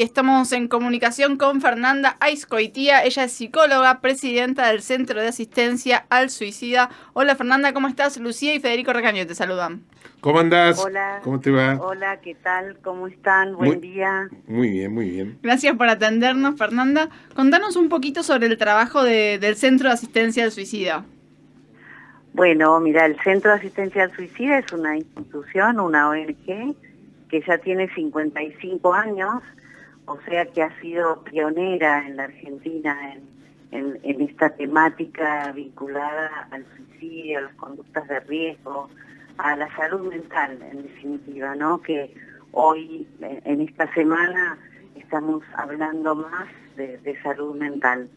Estamos en comunicación con Fernanda Aizcoitía. Ella es psicóloga, presidenta del Centro de Asistencia al Suicida. Hola Fernanda, ¿cómo estás? Lucía y Federico Recaño te saludan. ¿Cómo andás? Hola, ¿Cómo te va? hola, ¿qué tal? ¿Cómo están? Buen Muy, día. muy bien, muy bien. Gracias por atendernos, Fernanda. Contanos un poquito sobre el trabajo del Centro de Asistencia al Suicida. Bueno, mira, el Centro de Asistencia al Suicida es una institución, una ONG, que ya tiene 55 años, o sea que ha sido pionera en la Argentina en esta temática vinculada al suicidio, a las conductas de riesgo, a la salud mental, en definitiva, ¿no? Que hoy, en esta semana, estamos hablando más de salud mental.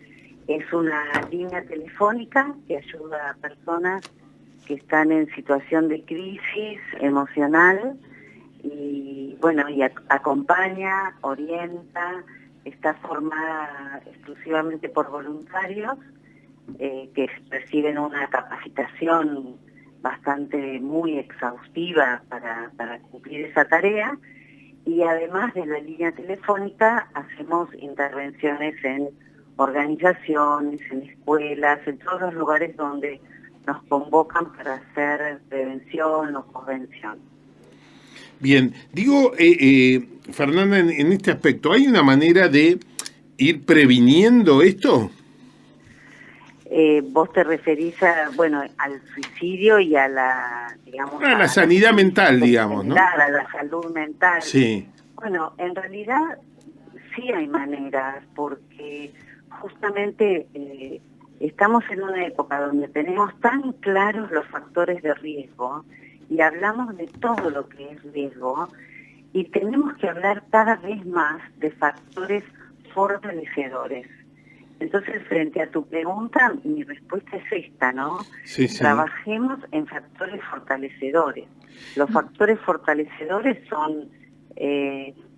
Es una línea telefónica que ayuda a personas que están en situación de crisis emocional y bueno, y acompaña, orienta, está formada exclusivamente por voluntarios que reciben una capacitación bastante muy exhaustiva para cumplir esa tarea. Y además de la línea telefónica, hacemos intervenciones en organizaciones, en escuelas, en todos los lugares donde nos convocan para hacer prevención o convención. Bien, digo, Fernanda, en este aspecto, ¿hay una manera de ir previniendo esto? Vos te referís bueno, al suicidio y a la, digamos, A la a la sanidad salud mental, en digamos, ¿no? general, a la salud mental. Sí, Bueno, en realidad sí hay maneras, porque justamente estamos en una época donde tenemos tan claros los factores de riesgo y hablamos de todo lo que es riesgo y tenemos que hablar cada vez más de factores fortalecedores. Entonces, frente a tu pregunta, mi respuesta es esta, ¿no? sí, sí. Trabajemos en factores fortalecedores. Los factores fortalecedores son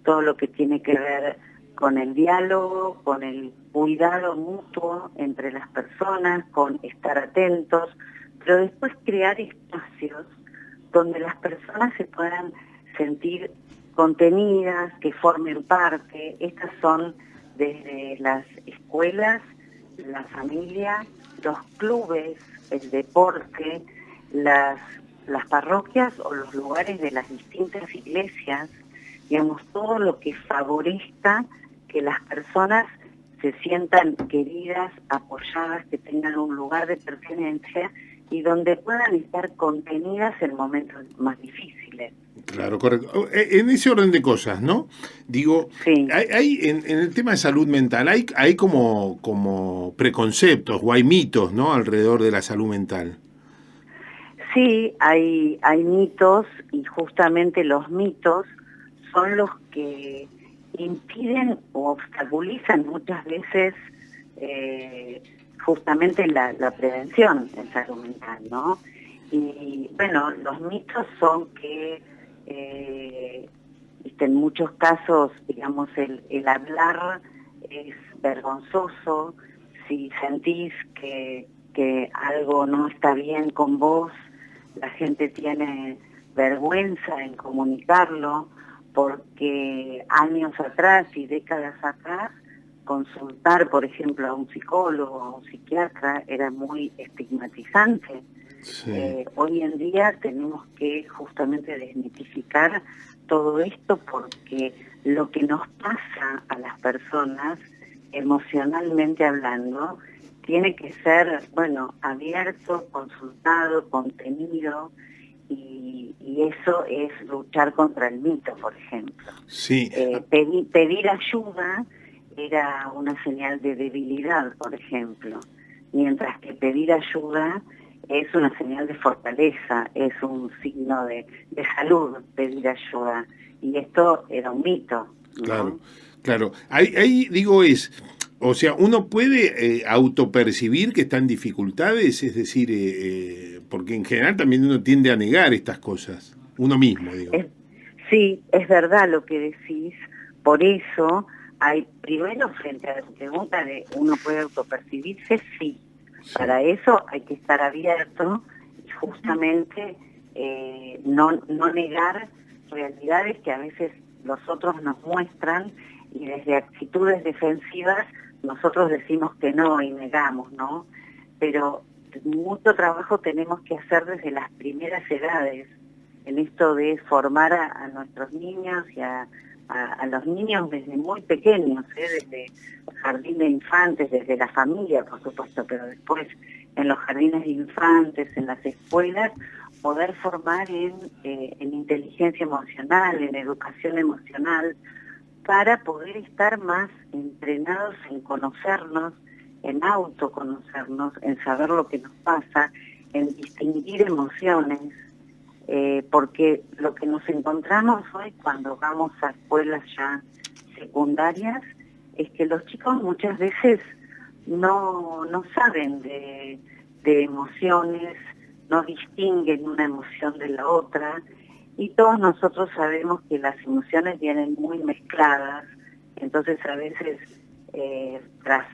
todo lo que tiene que ver con el diálogo, con el cuidado mutuo entre las personas, con estar atentos, pero después crear espacios donde las personas se puedan sentir contenidas, que formen parte. Estas son desde las escuelas, la familia, los clubes, el deporte, las parroquias o los lugares de las distintas iglesias, digamos, todo lo que favorezca que las personas se sientan queridas, apoyadas, que tengan un lugar de pertenencia y donde puedan estar contenidas en momentos más difíciles. Claro, correcto. En ese orden de cosas, ¿no? Digo, Sí. en el tema de salud mental, hay como preconceptos o hay mitos, ¿no? Alrededor de la salud mental. Sí, hay mitos y justamente los mitos son los que impiden o obstaculizan muchas veces justamente la prevención en salud mental, ¿no? Y bueno, los mitos son que en muchos casos, digamos, el hablar es vergonzoso, si sentís que algo no está bien con vos, la gente tiene vergüenza en comunicarlo, porque años atrás y décadas atrás, consultar, por ejemplo, a un psicólogo o a un psiquiatra era muy estigmatizante. Sí. Hoy en día tenemos que justamente desmitificar todo esto porque lo que nos pasa a las personas, emocionalmente hablando, tiene que ser, bueno, abierto, consultado, contenido, y eso es luchar contra el mito, por ejemplo. Sí. Pedir ayuda era una señal de debilidad, por ejemplo, mientras que pedir ayuda es una señal de fortaleza, es un signo de salud pedir ayuda, y esto era un mito, Claro, ¿no? claro. Ahí digo o sea, uno puede autopercibir que está en dificultades, es decir, porque en general también uno tiende a negar estas cosas, uno mismo, digo. Es, sí, es verdad lo que decís, por eso hay, primero frente a la pregunta de uno puede autopercibirse, sí, Sí, para eso hay que estar abierto y justamente no negar realidades que a veces los otros nos muestran y desde actitudes defensivas nosotros decimos que no y negamos, ¿no? Pero mucho trabajo tenemos que hacer desde las primeras edades, en esto de formar a nuestros niños y a los niños desde muy pequeños, desde el jardín de infantes, desde la familia, por supuesto, pero después en los jardines de infantes, en las escuelas, poder formar en inteligencia emocional, en educación emocional, para poder estar más entrenados en conocernos, en autoconocernos, en saber lo que nos pasa, en distinguir emociones, porque lo que nos encontramos hoy cuando vamos a escuelas ya secundarias es que los chicos muchas veces no saben de emociones, no distinguen una emoción de la otra, y todos nosotros sabemos que las emociones vienen muy mezcladas, entonces a veces tras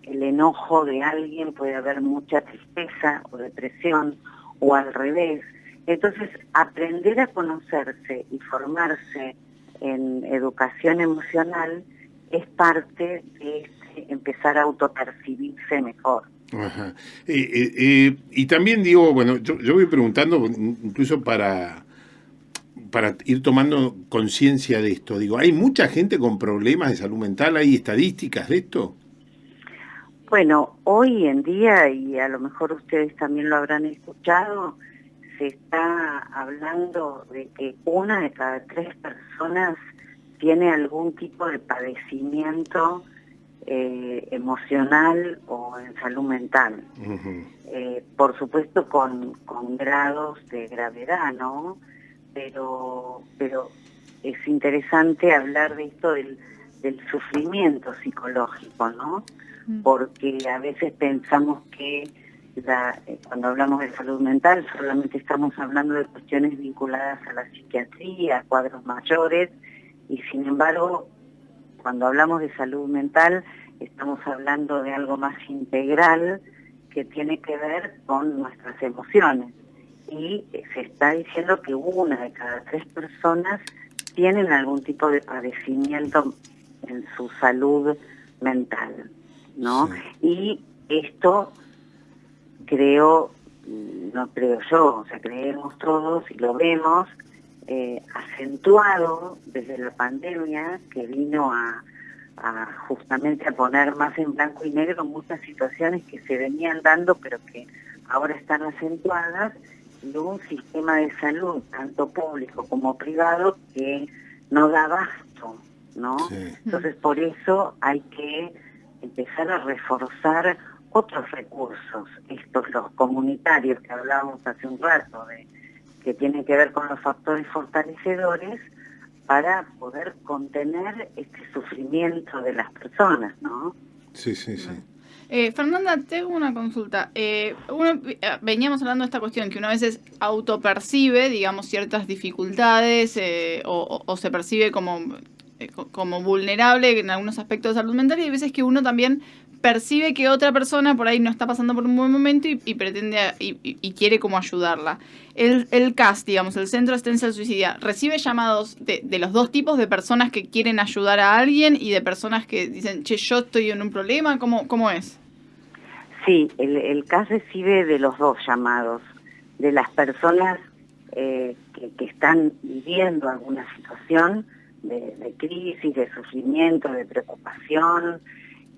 el enojo de alguien puede haber mucha tristeza o depresión, o al revés. Entonces, aprender a conocerse y formarse en educación emocional es parte de empezar a autopercibirse mejor. Ajá. Y también digo, bueno, yo voy preguntando incluso para ir tomando conciencia de esto. Digo, ¿hay mucha gente con problemas de salud mental? ¿Hay estadísticas de esto? Bueno, hoy en día, y a lo mejor ustedes también lo habrán escuchado, se está hablando de que 1 de cada 3 personas tiene algún tipo de padecimiento emocional o en salud mental. Uh-huh. Por supuesto con grados de gravedad, ¿no? Pero es interesante hablar de esto del sufrimiento psicológico, ¿no? Porque a veces pensamos que cuando hablamos de salud mental solamente estamos hablando de cuestiones vinculadas a la psiquiatría, a cuadros mayores, y sin embargo, cuando hablamos de salud mental estamos hablando de algo más integral que tiene que ver con nuestras emociones. Y se está diciendo que 1 de cada 3 personas tienen algún tipo de padecimiento en su salud mental, ¿no? Sí. Y esto creemos todos y lo vemos acentuado desde la pandemia, que vino a justamente a poner más en blanco y negro muchas situaciones que se venían dando pero que ahora están acentuadas, y un sistema de salud, tanto público como privado, que no da abasto, ¿no? Sí. Entonces por eso hay que empezar a reforzar otros recursos, los comunitarios que hablábamos hace un rato, que tienen que ver con los factores fortalecedores, para poder contener este sufrimiento de las personas, ¿no? Sí, sí, sí. Fernanda, tengo una consulta. Veníamos hablando de esta cuestión, que uno a veces autopercibe, digamos, ciertas dificultades o se percibe como vulnerable en algunos aspectos de salud mental, y hay veces que uno también percibe que otra persona por ahí no está pasando por un buen momento y pretende y quiere como ayudarla. El CAS, digamos, el Centro de Asistencia al Suicidio, recibe llamados de los dos tipos, de personas que quieren ayudar a alguien y de personas que dicen, che, yo estoy en un problema. ¿Cómo es? Sí, el CAS recibe de los dos llamados, de las personas que están viviendo alguna situación de crisis, de sufrimiento, de preocupación,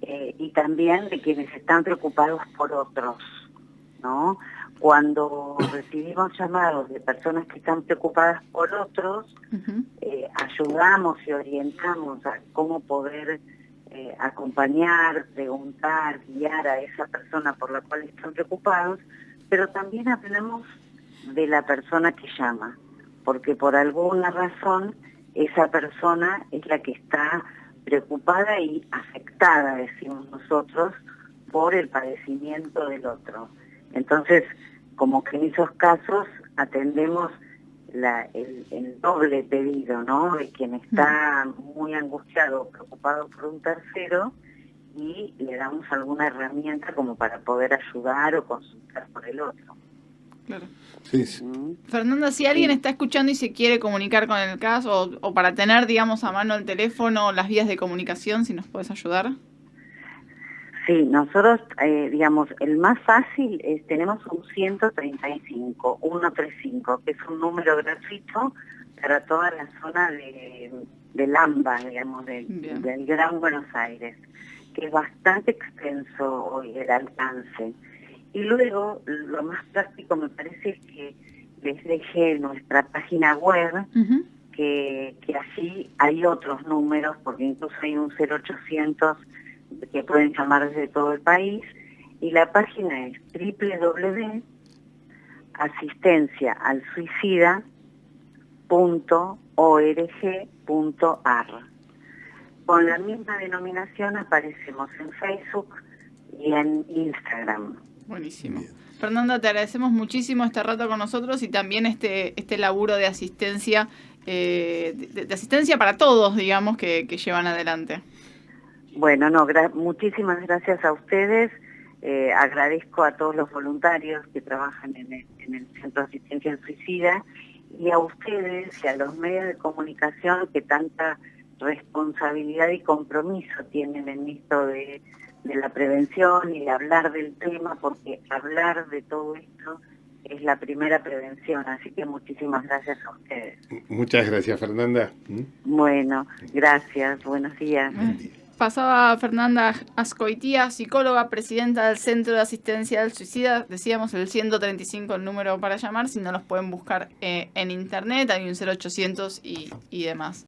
y también de quienes están preocupados por otros, ¿no? Cuando recibimos llamados de personas que están preocupadas por otros, uh-huh, ayudamos y orientamos a cómo poder acompañar, preguntar, guiar a esa persona por la cual están preocupados, pero también hablamos de la persona que llama, porque por alguna razón esa persona es la que está preocupada y afectada, decimos nosotros, por el padecimiento del otro. Entonces, como que en esos casos atendemos el doble pedido, ¿no? De quien está muy angustiado o preocupado por un tercero, y le damos alguna herramienta como para poder ayudar o consultar por el otro. Claro. Sí, sí. Fernanda, si alguien está escuchando y se quiere comunicar con el caso o para tener, digamos, a mano el teléfono o las vías de comunicación, si nos puedes ayudar. Sí, nosotros, digamos, el más fácil es, tenemos un 135, 135, que es un número gratuito para toda la zona del AMBA, digamos, del Gran Buenos Aires, que es bastante extenso hoy el alcance. Y luego, lo más práctico me parece es que les dejé nuestra página web, que allí hay otros números, porque incluso hay un 0800 que pueden llamar desde todo el país, y la página es www.asistenciaalsuicida.org.ar. Con la misma denominación aparecemos en Facebook y en Instagram. Buenísimo. Bien. Fernanda, te agradecemos muchísimo este rato con nosotros y también este laburo de asistencia, de asistencia para todos, digamos, que llevan adelante. Bueno, muchísimas gracias a ustedes. Agradezco a todos los voluntarios que trabajan en el Centro de Asistencia al Suicida y a ustedes y a los medios de comunicación que tanta responsabilidad y compromiso tienen en esto de la prevención y de hablar del tema, porque hablar de todo esto es la primera prevención, así que muchísimas gracias a ustedes. Muchas gracias, Fernanda. Bueno, gracias, buenos días. Pasaba Fernanda Azcoitía, psicóloga, presidenta del Centro de Asistencia al Suicida. Decíamos el 135 el número para llamar, si no los pueden buscar en internet, hay un 0800 y demás.